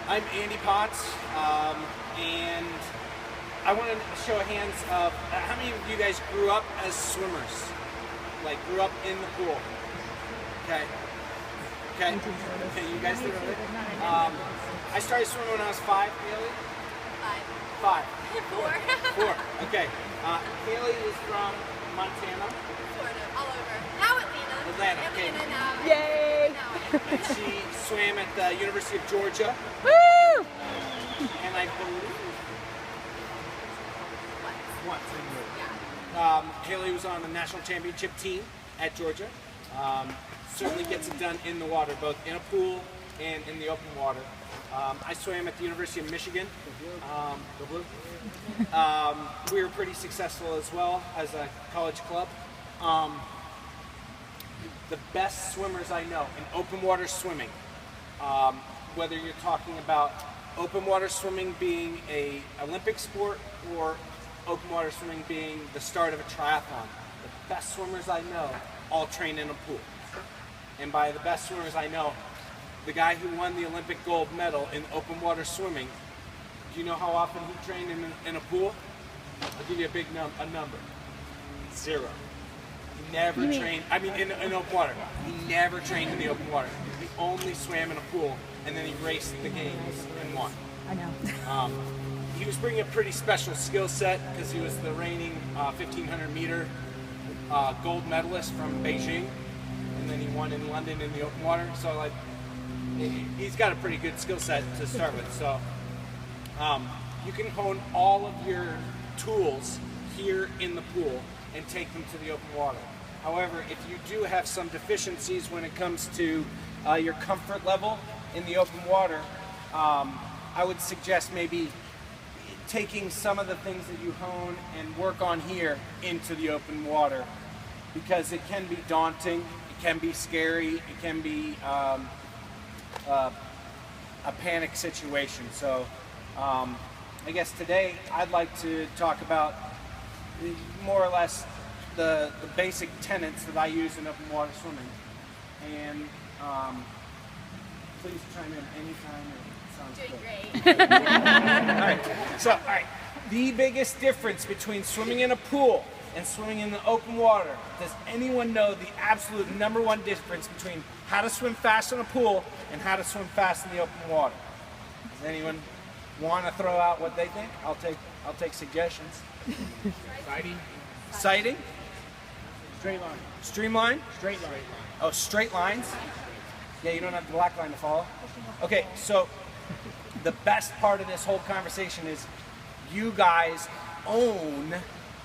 I'm Andy Potts, and I want to show hands of how many of you guys grew up as swimmers? Like grew up in the pool? Okay. Okay. Okay, you guys did it. I started swimming when I was 5, Haley? 5. 4. 4. Okay. Haley is from Montana. Sort of, all over. Now Atlanta. Atlanta, okay. Atlanta now. Yay! And she swam at the University of Georgia. Woo! And I believe once. Yeah. Haley was on the national championship team at Georgia. Certainly gets it done in the water, both in a pool and in the open water. I swam at the University of Michigan. We were pretty successful as well as a college club. The best swimmers I know in open water swimming, whether you're talking about open water swimming being an Olympic sport or open water swimming being the start of a triathlon, the best swimmers I know all train in a pool. And by the best swimmers I know, the guy who won the Olympic gold medal in open water swimming, do you know how often he trained in a pool? I'll give you a number. 0. He never trained, in open water. He never trained in the open water. He only swam in a pool, and then he raced the games and won. I know. He was bringing a pretty special skill set because he was the reigning 1,500 meter gold medalist from Beijing, and then he won in London in the open water. So like, he's got a pretty good skill set to start with. So you can hone all of your tools here in the pool and take them to the open water. However, if you do have some deficiencies when it comes to your comfort level in the open water, I would suggest maybe taking some of the things that you hone and work on here into the open water, because it can be daunting, it can be scary, it can be a panic situation. So I guess today I'd like to talk about more or less the basic tenets that I use in open water swimming. And please chime in anytime it sounds Doing good. great. All right. The biggest difference between swimming in a pool and swimming in the open water. Does anyone know the absolute #1 difference between how to swim fast in a pool and how to swim fast in the open water? Does anyone want to throw out what they think? I'll take suggestions. Sighting. Straight line. Streamline. Straight line. Oh, straight lines. Yeah, you don't have the black line to follow. Okay, so the best part of this whole conversation is you guys own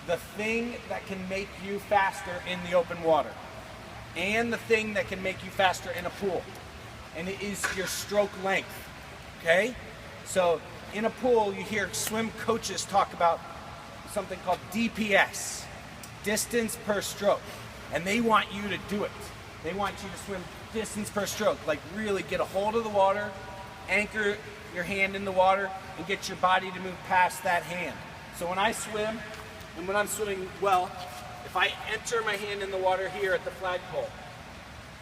the thing that can make you faster in the open water and the thing that can make you faster in a pool, and it is your stroke length. Okay, so in a pool you hear swim coaches talk about something called DPS, distance per stroke, and they want you to do it. They want you to swim distance per stroke, like really get a hold of the water, anchor your hand in the water, and get your body to move past that hand. So when I swim, and when I'm swimming well, if I enter my hand in the water here at the flagpole,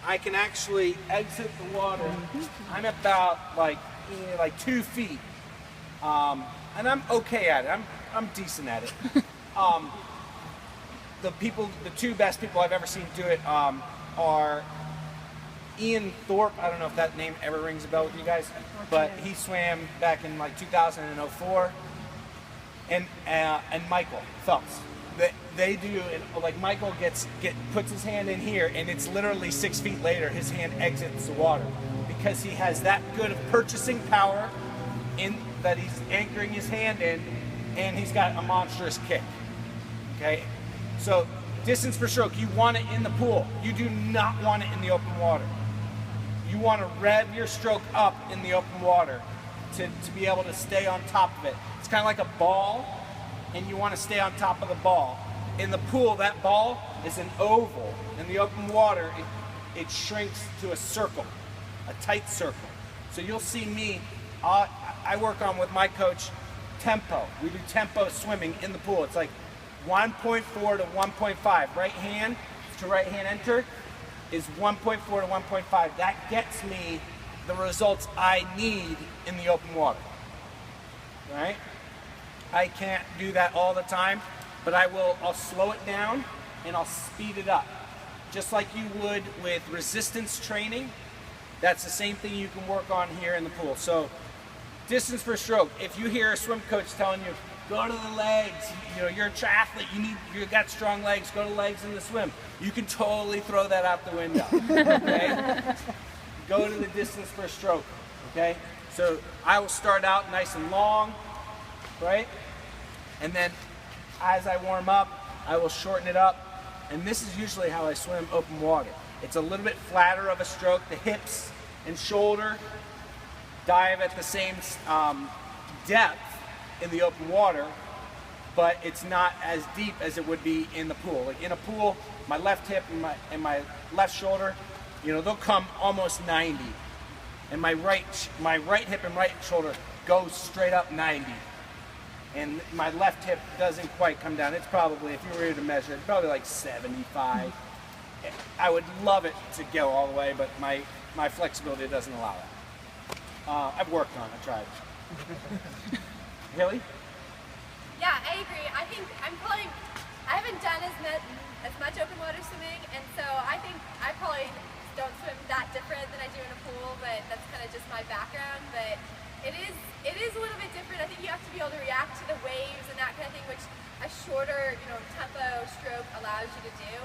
I can actually exit the water. I'm about like 2 feet, and I'm okay at it. I'm decent at it. The 2 best people I've ever seen do it are Ian Thorpe. I don't know if that name ever rings a bell with you guys, but he swam back in like 2004. And Michael Phelps. They do it, like Michael puts his hand in here, and it's literally 6 feet later his hand exits the water, because he has that good of purchasing power in that he's anchoring his hand in, and he's got a monstrous kick. Okay, so distance per stroke, you want it in the pool. You do not want it in the open water. You want to rev your stroke up in the open water to be able to stay on top of it. It's kind of like a ball, and you want to stay on top of the ball. In the pool, that ball is an oval. In the open water, it shrinks to a circle, a tight circle. So you'll see me, I work on with my coach tempo. We do tempo swimming in the pool. It's like 1.4 to 1.5. Right hand to right hand enter is 1.4 to 1.5. That gets me the results I need in the open water. Right? I can't do that all the time, but I'll slow it down and I'll speed it up. Just like you would with resistance training, that's the same thing you can work on here in the pool. So distance per stroke, if you hear a swim coach telling you, go to the legs, you're a triathlete, you got strong legs, go to legs in the swim. You can totally throw that out the window, okay? Go to the distance per stroke, okay? So I will start out nice and long, right? And then as I warm up, I will shorten it up. And this is usually how I swim open water. It's a little bit flatter of a stroke. The hips and shoulder dive at the same depth in the open water, but it's not as deep as it would be in the pool. Like in a pool, my left hip and my left shoulder, they'll come almost 90. And my right hip and right shoulder go straight up 90. And my left hip doesn't quite come down. It's probably, if you were to measure, it's probably like 75. I would love it to go all the way, but my flexibility doesn't allow that. I've worked on it, I tried. Haley? Yeah, I agree. I think I haven't done as much open water swimming, and so I think I probably don't swim that different than I do in a pool, but that's kind of just my background. But it is a little bit different. I think you have to be able to react to the waves and that kind of thing, which a shorter, tempo stroke allows you to do,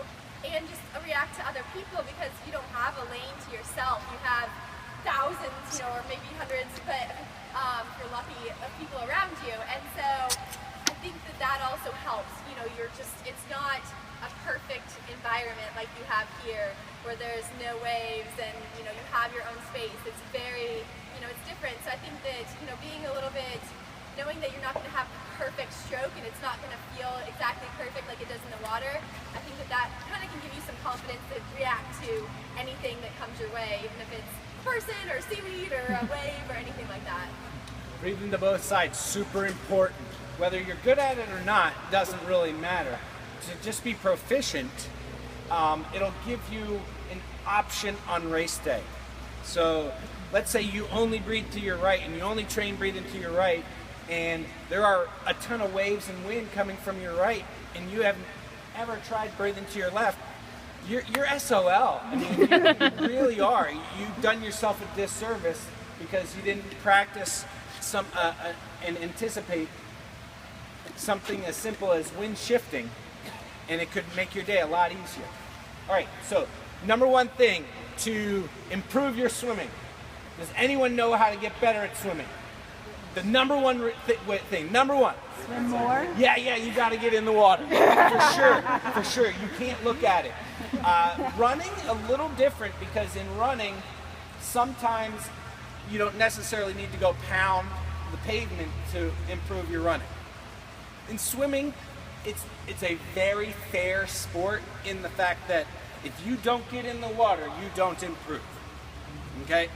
and just react to other people because you don't have a lane to yourself. You have thousands, or maybe hundreds, but if you're lucky, of people around you, and so I think that also helps. It's not a perfect environment like you have here, where there's no waves and you have your own space. It's very it's different. So I think that, being a little bit, knowing that you're not going to have a perfect stroke and it's not going to feel exactly perfect like it does in the water, I think that kind of can give you some confidence to react to anything that comes your way, even if it's a person or seaweed or a wave or anything like that. Breathing to both sides, super important. Whether you're good at it or not, doesn't really matter. To just be proficient, it'll give you an option on race day. So let's say you only breathe to your right and you only train breathing to your right, and there are a ton of waves and wind coming from your right, and you haven't ever tried breathing to your left, you're SOL. I mean, you really are. You've done yourself a disservice because you didn't practice and anticipate something as simple as wind shifting, and it could make your day a lot easier. All right, so number one thing to improve your swimming. Does anyone know how to get better at swimming? The number one thing, number one. Swim more? Yeah, you got to get in the water. For sure. You can't look at it. Running, a little different, because in running, sometimes you don't necessarily need to go pound the pavement to improve your running. In swimming, it's a very fair sport in the fact that if you don't get in the water, you don't improve. Okay?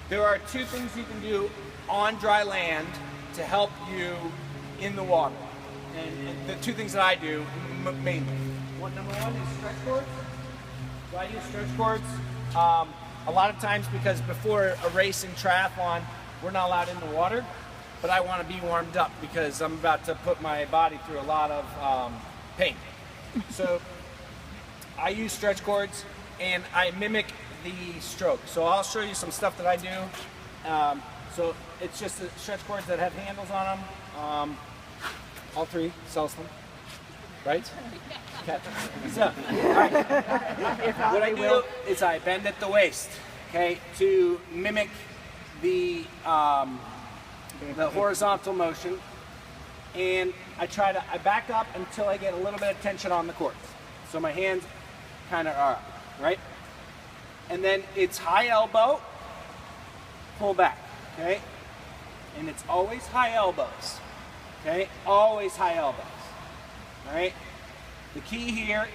There are two things you can do on dry land to help you in the water. And the two things that I do mainly. Number one is stretch cords. So I use stretch cords a lot of times because before a race in triathlon, we're not allowed in the water. But I want to be warmed up because I'm about to put my body through a lot of pain. So I use stretch cords and I mimic the stroke. So I'll show you some stuff that I do. So it's just the stretch cords that have handles on them. All3 sells them, right? Okay. So, all right. What I do is I bend at the waist, okay, to mimic the horizontal motion, and I back up until I get a little bit of tension on the cords. So my hands kind of are up, right? And then it's high elbow, pull back, okay? And it's always high elbows, okay? Always high elbows, all right? The key here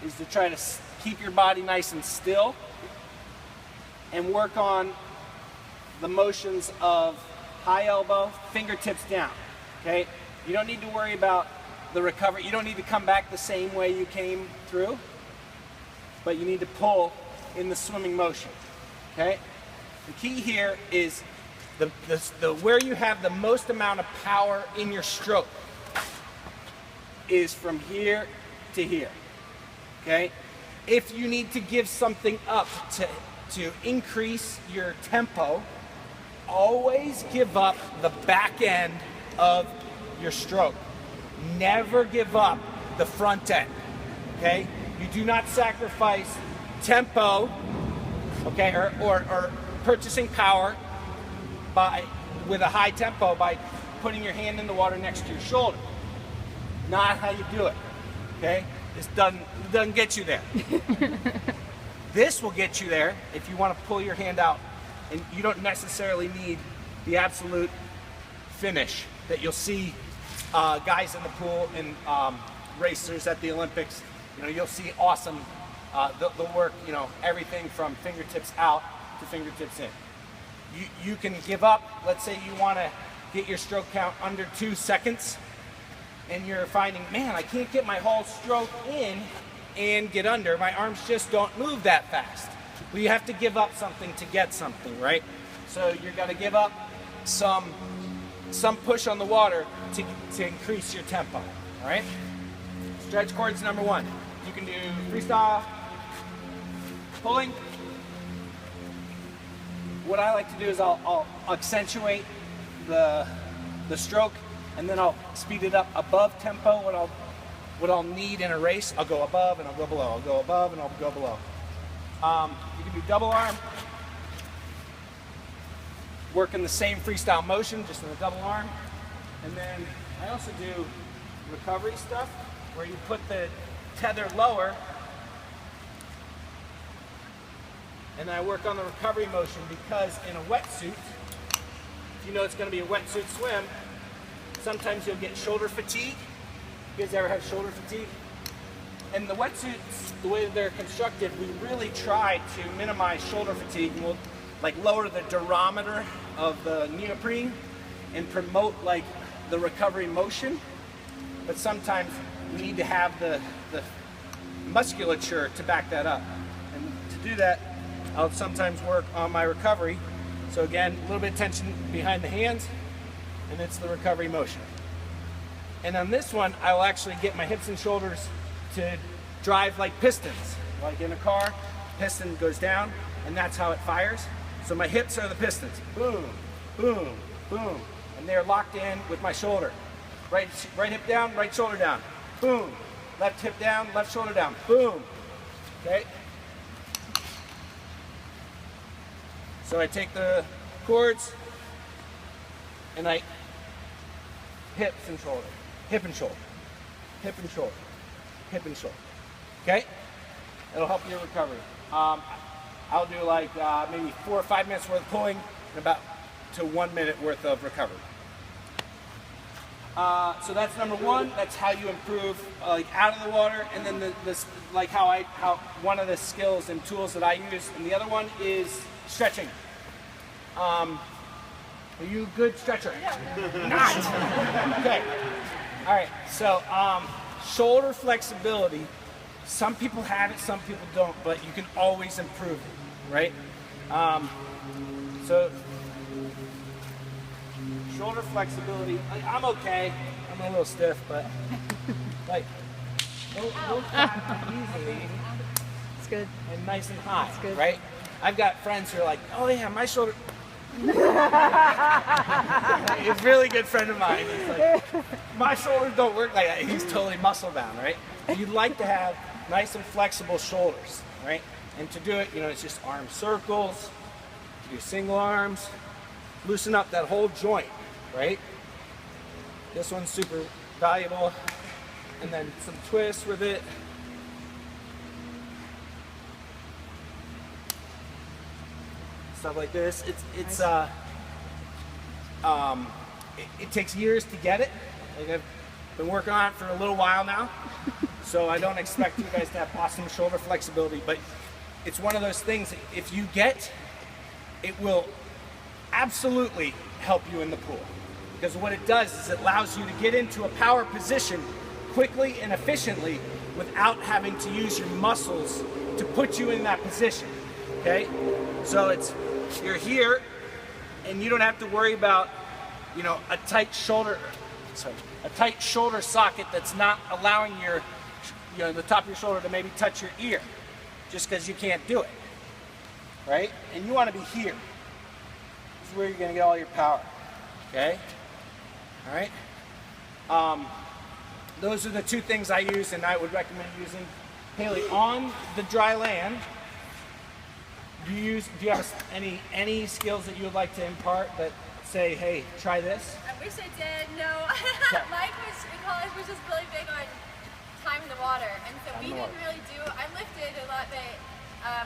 is to try to keep your body nice and still and work on the motions of high elbow, fingertips down, okay? You don't need to worry about the recovery. You don't need to come back the same way you came through, but you need to pull in the swimming motion, okay? The key here is the where you have the most amount of power in your stroke is from here to here. Okay? If you need to give something up to increase your tempo, always give up the back end of your stroke. Never give up the front end. Okay? You do not sacrifice tempo, okay, or purchasing power with a high tempo by putting your hand in the water next to your shoulder. Not how you do it. Okay? This doesn't get you there. This will get you there if you want to pull your hand out, and you don't necessarily need the absolute finish that you'll see guys in the pool and racers at the Olympics. You know, you'll see awesome. They'll work, you know, everything from fingertips out to fingertips in. You can give up. Let's say you want to get your stroke count under 2 seconds, and you're finding, man, I can't get my whole stroke in and get under. My arms just don't move that fast. Well, you have to give up something to get something, right? So you're going to give up some push on the water to increase your tempo, all right? Stretch chords number 1. You can do freestyle, pulling. What I like to do is I'll accentuate the stroke, and then I'll speed it up above tempo. What I'll need in a race, I'll go above and I'll go below. I'll go above and I'll go below. You can do double arm, working the same freestyle motion, just in a double arm. And then I also do recovery stuff, where you put the tether lower, and I work on the recovery motion, because in a wetsuit, if you know it's going to be a wetsuit swim, sometimes you'll get shoulder fatigue. You guys ever have shoulder fatigue? And the wetsuits, the way they're constructed, we really try to minimize shoulder fatigue. And we'll like lower the durometer of the neoprene and promote like the recovery motion. But sometimes we need to have the musculature to back that up. And to do that, I'll sometimes work on my recovery. So again, a little bit of tension behind the hands, and it's the recovery motion. And on this one, I will actually get my hips and shoulders to drive like pistons. Like in a car, piston goes down, and that's how it fires. So my hips are the pistons. Boom, boom, boom. And they're locked in with my shoulder. Right hip down, right shoulder down. Boom. Left hip down, left shoulder down. Boom. Okay? So I take the chords, and I hips and shoulder, hip and shoulder, hip and shoulder, hip and shoulder. Okay? It'll help your recovery. I'll do like maybe 4 or 5 minutes worth of pulling and about to 1 minute worth of recovery. So that's number 1. That's how you improve like out of the water, and then this like how one of the skills and tools that I use, and the other one is stretching. Are you a good stretcher? Not. Okay. All right. So shoulder flexibility. Some people have it, some people don't, but you can always improve it, right? So shoulder flexibility. I'm okay. I'm a little stiff, but like we'll clap easily. It's good. And nice and high, That's good. right? I've got friends who are like, oh yeah, my shoulder. He's a really good friend of mine. He's like, my shoulders don't work like that. He's totally muscle bound, right? You'd like to have nice and flexible shoulders, right? And to do it, you know, it's just arm circles, do single arms, loosen up that whole joint, right? This one's super valuable. And then some twists with it. Stuff like this. It takes years to get it. Like I've been working on it for a little while now, so I don't expect you guys to have awesome shoulder flexibility, but it's one of those things that if you get, it will absolutely help you in the pool. Because what it does is it allows you to get into a power position quickly and efficiently without having to use your muscles to put you in that position. Okay? So it's you're here, and you don't have to worry about, you know, a tight shoulder socket that's not allowing your, you know, the top of your shoulder to maybe touch your ear, just because you can't do it, right? And you want to be here. This is where you're going to get all your power. Okay. All right. Those are the two things I use, and I would recommend using. Haley, on the dry land, do you have any skills that you would like to impart that say, hey, try this? I wish I did. No, my coach in college was just really big on time in the water, and so we didn't really do. I lifted a lot, but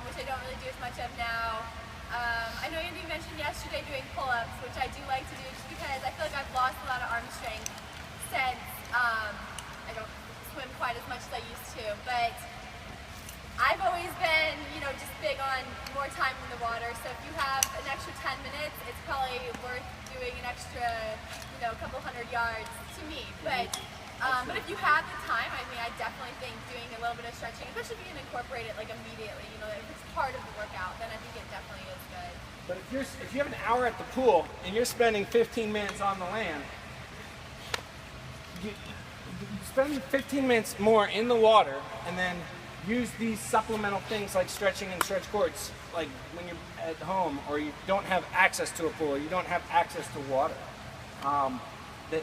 which I don't really do as much of now. I know Andy mentioned yesterday doing pull-ups, which I do like to do just because I feel like I've lost a lot of arm strength since I don't swim quite as much as I used to. But I've always been, you know, just big on more time in the water. So if you have an extra 10 minutes, it's probably worth doing an extra, you know, couple 100 yards to me. But if you have the time, I mean, I definitely think doing a little bit of stretching, especially if you can incorporate it like immediately, you know, if it's part of the workout, then I think it definitely is good. But if you have an hour at the pool and you're spending 15 minutes on the land, you spend 15 minutes more in the water, and then use these supplemental things like stretching and stretch cords, like when you're at home or you don't have access to a pool or you don't have access to water.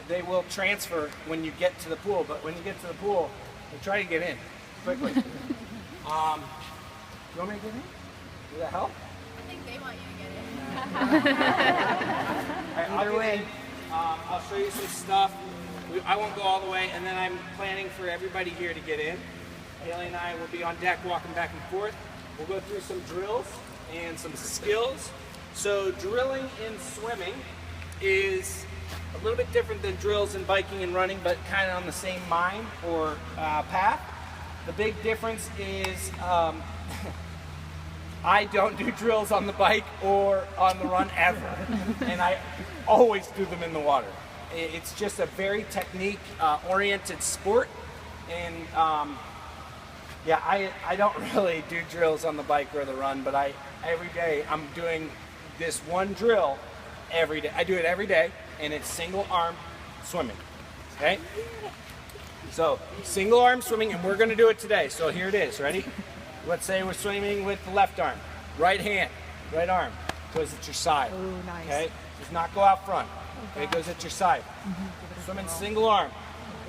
They will transfer when you get to the pool, but when you get to the pool, they try to get in quickly. You want me to get in? Does that help? I think they want you to get in. Either way, I'll show you some stuff. I won't go all the way, and then I'm planning for everybody here to get in. Haley and I will be on deck walking back and forth. We'll go through some drills and some skills. So drilling in swimming is a little bit different than drills in biking and running, but kind of on the same mind or path. The big difference is I don't do drills on the bike or on the run ever, and I always do them in the water. It's just a very technique-oriented sport, and yeah, I don't really do drills on the bike or the run, but every day I'm doing this one drill every day. I do it every day, and it's single arm swimming. Okay? So single arm swimming, and we're going to do it today. So here it is. Ready? Let's say we're swimming with the left arm, right hand, right arm goes at your side. Oh, nice. Okay? Does not go out front. Okay, it goes at your side. Swimming single arm.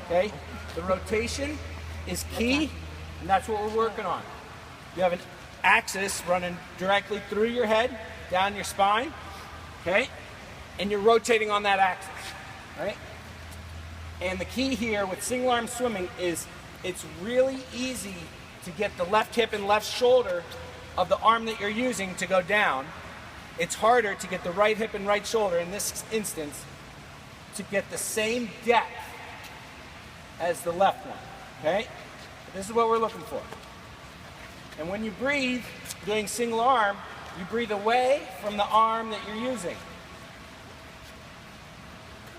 Okay? The rotation is key. And that's what we're working on. You have an axis running directly through your head, down your spine, okay? And you're rotating on that axis, right? And the key here with single arm swimming is it's really easy to get the left hip and left shoulder of the arm that you're using to go down. It's harder to get the right hip and right shoulder, in this instance, to get the same depth as the left one, okay? This is what we're looking for. And when you breathe, doing single arm, you breathe away from the arm that you're using.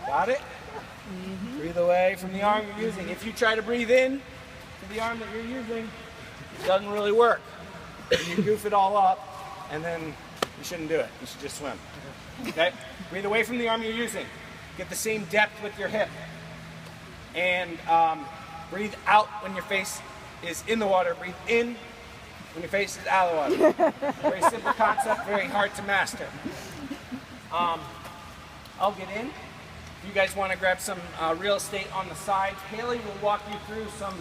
Got it? Mm-hmm. Breathe away from the arm you're using. If you try to breathe in to the arm that you're using, it doesn't really work. You goof it all up, and then you shouldn't do it. You should just swim. Okay? Breathe away from the arm you're using. Get the same depth with your hip. And breathe out when your face is in the water. Breathe in when your face is out of the water. Very simple concept, very hard to master. I'll get in. If you guys want to grab some real estate on the side, Haley will walk you through some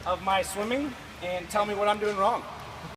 of my swimming and tell me what I'm doing wrong.